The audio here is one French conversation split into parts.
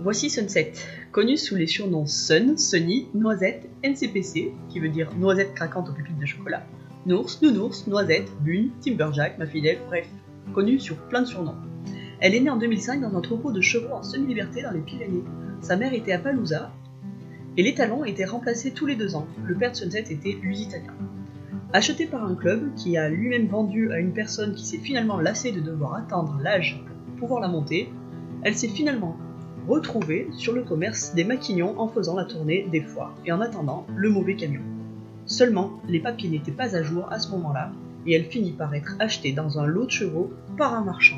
Voici Sunset, connu sous les surnoms Sun, Sunny, Noisette, NCPC, qui veut dire noisette craquante aux pépites de chocolat, Nours, Nounours, Noisette, Bune, Timberjack, ma fidèle, bref, connue sur plein de surnoms. Elle est née en 2005 dans un troupeau de chevaux en semi-liberté dans les Pyrénées. Sa mère était à Palouza, et les talons étaient remplacés tous les 2 ans. Le père de Sunset était lusitanien. Achetée par un club qui a lui-même vendu à une personne qui s'est finalement lassée de devoir attendre l'âge pour pouvoir la monter, elle s'est finalement retrouvée sur le commerce des maquignons en faisant la tournée des foires et en attendant le mauvais camion. Seulement, les papiers n'étaient pas à jour à ce moment-là et elle finit par être achetée dans un lot de chevaux par un marchand.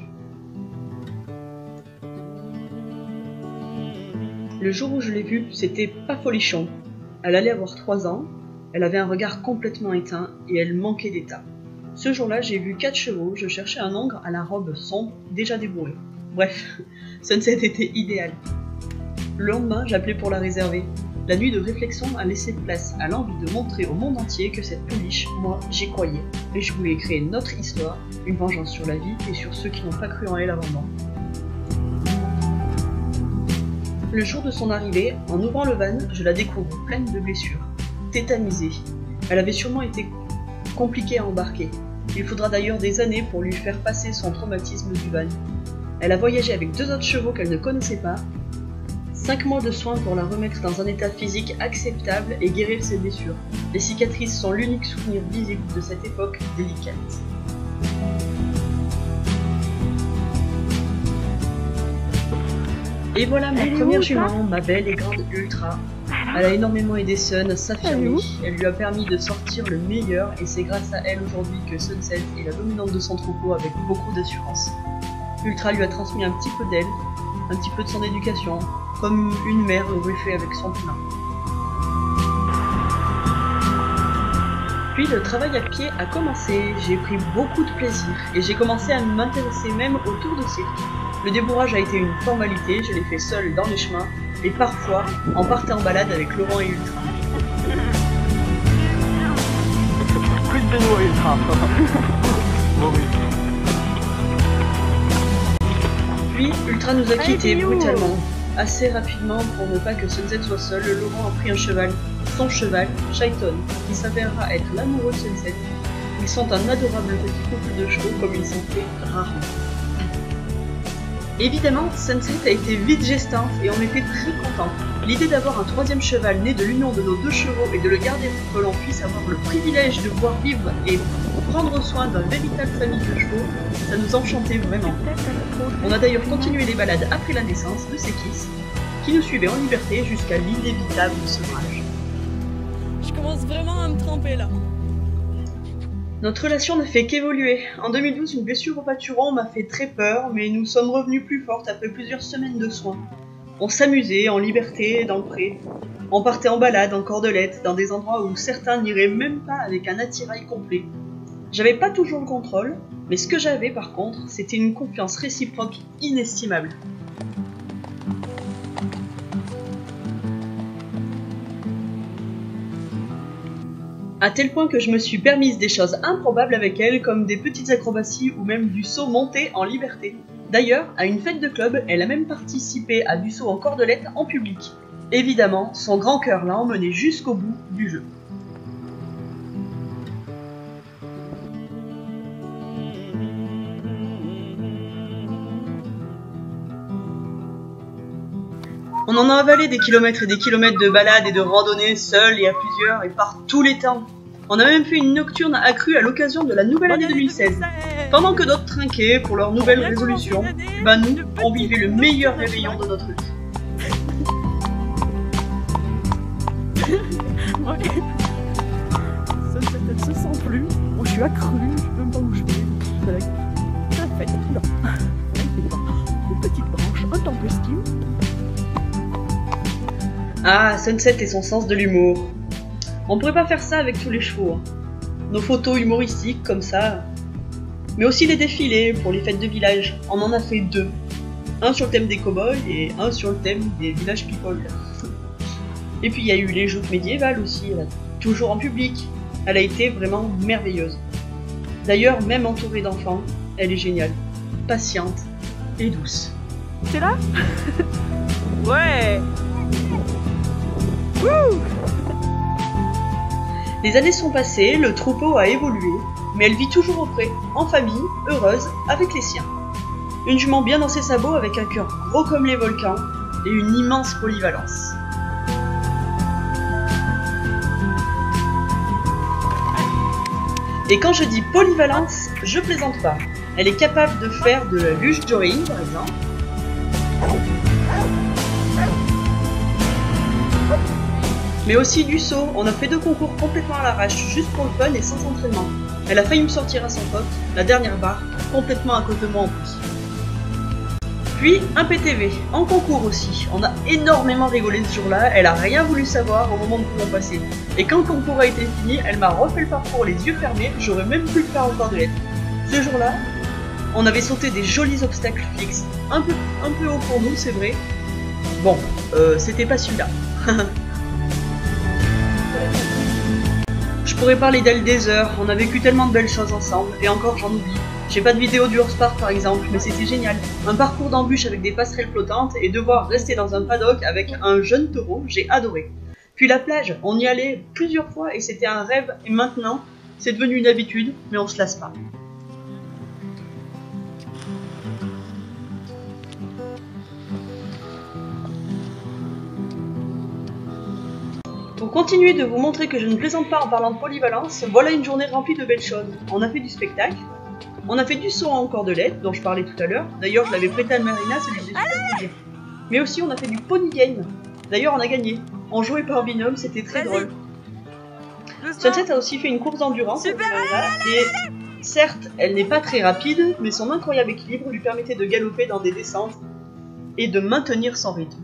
Le jour où je l'ai vue, c'était pas folichon. Elle allait avoir 3 ans, elle avait un regard complètement éteint et elle manquait d'état. Ce jour-là, j'ai vu 4 chevaux, je cherchais un hongre à la robe sombre, déjà débourré. Bref, Sunset était idéal. Le lendemain, j'appelais pour la réserver. La nuit de réflexion a laissé place à l'envie de montrer au monde entier que cette pouliche, moi, j'y croyais. Et je voulais créer notre histoire, une vengeance sur la vie et sur ceux qui n'ont pas cru en elle avant moi. Le jour de son arrivée, en ouvrant le van, je la découvre pleine de blessures, tétanisée. Elle avait sûrement été compliquée à embarquer. Il faudra d'ailleurs des années pour lui faire passer son traumatisme du van. Elle a voyagé avec 2 autres chevaux qu'elle ne connaissait pas. 5 mois de soins pour la remettre dans un état physique acceptable et guérir ses blessures. Les cicatrices sont l'unique souvenir visible de cette époque délicate. Et voilà ma première jument, ma belle et grande Ultra. Elle a énormément aidé Sun à s'affirmer, elle lui a permis de sortir le meilleur et c'est grâce à elle aujourd'hui que Sunset est la dominante de son troupeau avec beaucoup d'assurance. Ultra lui a transmis un petit peu d'elle, un petit peu de son éducation, comme une mère l'aurait fait avec son poulain. Puis le travail à pied a commencé, j'ai pris beaucoup de plaisir et j'ai commencé à m'intéresser même au tour de cirque. Le débourrage a été une formalité, je l'ai fait seule dans les chemins et parfois en partant en balade avec Laurent et Ultra. Plus de nous Ultra. Bon, oui. Puis Ultra nous a quittés brutalement. Assez rapidement pour ne pas que Sunset soit seul, Laurent a pris un cheval, son cheval, Shaiton, qui s'avérera être l'amoureux de Sunset. Ils sont un adorable petit couple de chevaux comme ils s'en fait rarement. Évidemment, Sunset a été vite gestante et on était très contents. L'idée d'avoir un 3e cheval né de l'union de nos 2 chevaux et de le garder pour que l'on puisse avoir le privilège de pouvoir vivre et prendre soin d'une véritable famille de chevaux, ça nous enchantait vraiment. On a d'ailleurs continué les balades après la naissance de Sekis, qui nous suivait en liberté jusqu'à l'inévitable sevrage. Je commence vraiment à me tremper là. Notre relation n'a fait qu'évoluer. En 2012, une blessure au pâturon m'a fait très peur, mais nous sommes revenus plus fortes après plusieurs semaines de soins. On s'amusait en liberté dans le pré. On partait en balade, en cordelette, dans des endroits où certains n'iraient même pas avec un attirail complet. J'avais pas toujours le contrôle, mais ce que j'avais par contre, c'était une confiance réciproque inestimable. À tel point que je me suis permise des choses improbables avec elle, comme des petites acrobaties ou même du saut monté en liberté. D'ailleurs, à une fête de club, elle a même participé à du saut en cordelette en public. Évidemment, son grand cœur l'a emmenée jusqu'au bout du jeu. On en a avalé des kilomètres et des kilomètres de balades et de randonnées, seuls et à plusieurs et par tous les temps. On a même fait une nocturne accrue à l'occasion de la nouvelle année 2016. Pendant que d'autres trinquaient pour leur nouvelle résolution, nous, on vivait le meilleur réveillon de notre vie. Ça se sent plus. Moi, je suis accrue, je sais même pas où je vais. Ça fait une petite branche, un tempestime. Ah, Sunset et son sens de l'humour. On pourrait pas faire ça avec tous les chevaux. Hein. Nos photos humoristiques comme ça. Mais aussi les défilés pour les fêtes de village. On en a fait 2. Un sur le thème des cow-boys et un sur le thème des villages people. Et puis il y a eu les joutes médiévales aussi, toujours en public. Elle a été vraiment merveilleuse. D'ailleurs, même entourée d'enfants, elle est géniale. Patiente et douce. C'est là? Ouais. Wouh. Les années sont passées, le troupeau a évolué, mais elle vit toujours auprès, en famille, heureuse, avec les siens. Une jument bien dans ses sabots avec un cœur gros comme les volcans et une immense polyvalence. Et quand je dis polyvalence, je plaisante pas. Elle est capable de faire de la luge joring, par exemple. Mais aussi du saut. On a fait 2 concours complètement à l'arrache, juste pour le fun et sans entraînement. Elle a failli me sortir à son pote, la dernière barre, complètement à côté de moi en plus. Puis un PTV, en concours aussi. On a énormément rigolé ce jour-là, elle a rien voulu savoir au moment de pouvoir passer. Et quand le concours a été fini, elle m'a refait le parcours les yeux fermés, j'aurais même pu le faire en cordelette. Ce jour-là, on avait sauté des jolis obstacles fixes, un peu haut pour nous, c'est vrai. Bon, c'était pas celui-là. Je pourrais parler d'elle des heures, on a vécu tellement de belles choses ensemble, et encore j'en oublie. J'ai pas de vidéo du horsepark par exemple, mais c'était génial. Un parcours d'embûches avec des passerelles flottantes et devoir rester dans un paddock avec un jeune taureau, j'ai adoré. Puis la plage, on y allait plusieurs fois et c'était un rêve, et maintenant, c'est devenu une habitude, mais on se lasse pas. Pour continuer de vous montrer que je ne plaisante pas en parlant de polyvalence, voilà une journée remplie de belles choses. On a fait du spectacle, on a fait du saut en cordelette, dont je parlais tout à l'heure. D'ailleurs, je l'avais prêté à Marina, ça lui faisait super plaisir. Mais aussi, on a fait du pony game. D'ailleurs, on a gagné. On jouait par binôme, c'était très drôle. Sunset a aussi fait une course d'endurance, et certes, elle n'est pas très rapide, mais son incroyable équilibre lui permettait de galoper dans des descentes et de maintenir son rythme.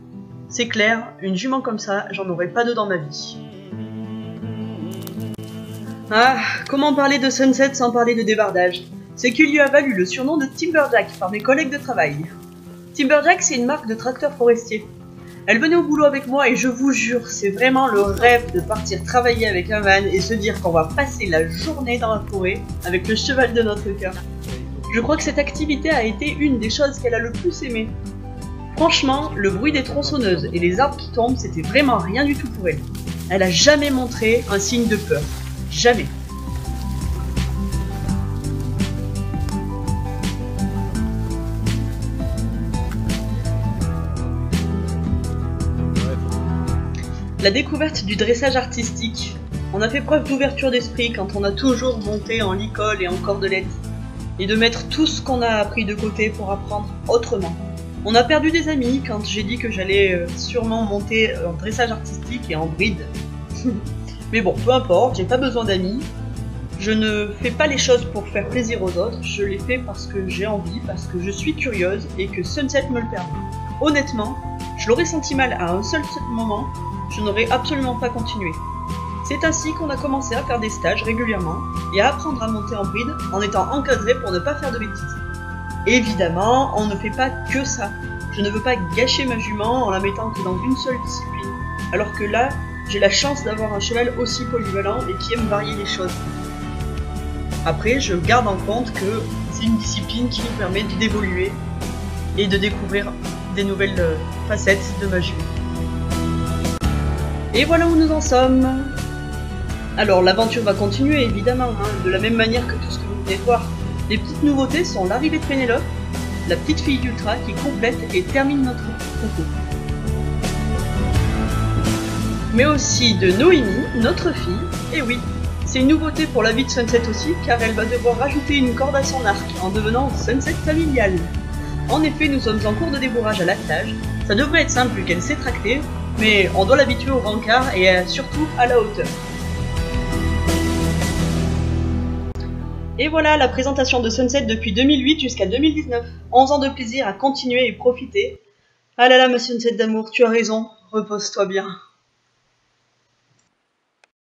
C'est clair, une jument comme ça, j'en aurais pas deux dans ma vie. Ah, comment parler de Sunset sans parler de débardage? C'est qu'il lui a valu le surnom de Timberjack par mes collègues de travail. Timberjack, c'est une marque de tracteurs forestiers. Elle venait au boulot avec moi et je vous jure, c'est vraiment le rêve de partir travailler avec un van et se dire qu'on va passer la journée dans la forêt avec le cheval de notre cœur. Je crois que cette activité a été une des choses qu'elle a le plus aimé. Franchement, le bruit des tronçonneuses et les arbres qui tombent, c'était vraiment rien du tout pour elle. Elle a jamais montré un signe de peur. Jamais. La découverte du dressage artistique. On a fait preuve d'ouverture d'esprit quand on a toujours monté en licol et en cordelette. Et de mettre tout ce qu'on a appris de côté pour apprendre autrement. On a perdu des amis quand j'ai dit que j'allais sûrement monter en dressage artistique et en bride. Mais bon, peu importe, j'ai pas besoin d'amis. Je ne fais pas les choses pour faire plaisir aux autres, je les fais parce que j'ai envie, parce que je suis curieuse et que Sunset me le permet. Honnêtement, je l'aurais senti mal à un seul moment, je n'aurais absolument pas continué. C'est ainsi qu'on a commencé à faire des stages régulièrement et à apprendre à monter en bride en étant encadré pour ne pas faire de bêtises. Évidemment, on ne fait pas que ça. Je ne veux pas gâcher ma jument en la mettant que dans une seule discipline, alors que là, j'ai la chance d'avoir un cheval aussi polyvalent et qui aime varier les choses. Après, je garde en compte que c'est une discipline qui nous permet d'évoluer et de découvrir des nouvelles facettes de ma jument. Et voilà où nous en sommes. Alors l'aventure va continuer évidemment, de la même manière que tout ce que vous venez de voir. Les petites nouveautés sont l'arrivée de Pénélope, la petite fille d'Ultra qui complète et termine notre concours. Mais aussi de Noémie, notre fille, et oui, c'est une nouveauté pour la vie de Sunset aussi, car elle va devoir rajouter une corde à son arc en devenant Sunset familiale. En effet, nous sommes en cours de débourrage à l'attelage, ça devrait être simple vu qu'elle sait tracter, mais on doit l'habituer au rencard et surtout à la hauteur. Et voilà la présentation de Sunset depuis 2008 jusqu'à 2019. 11 ans de plaisir à continuer et profiter. Ah là là ma Sunset d'amour, tu as raison, repose-toi bien.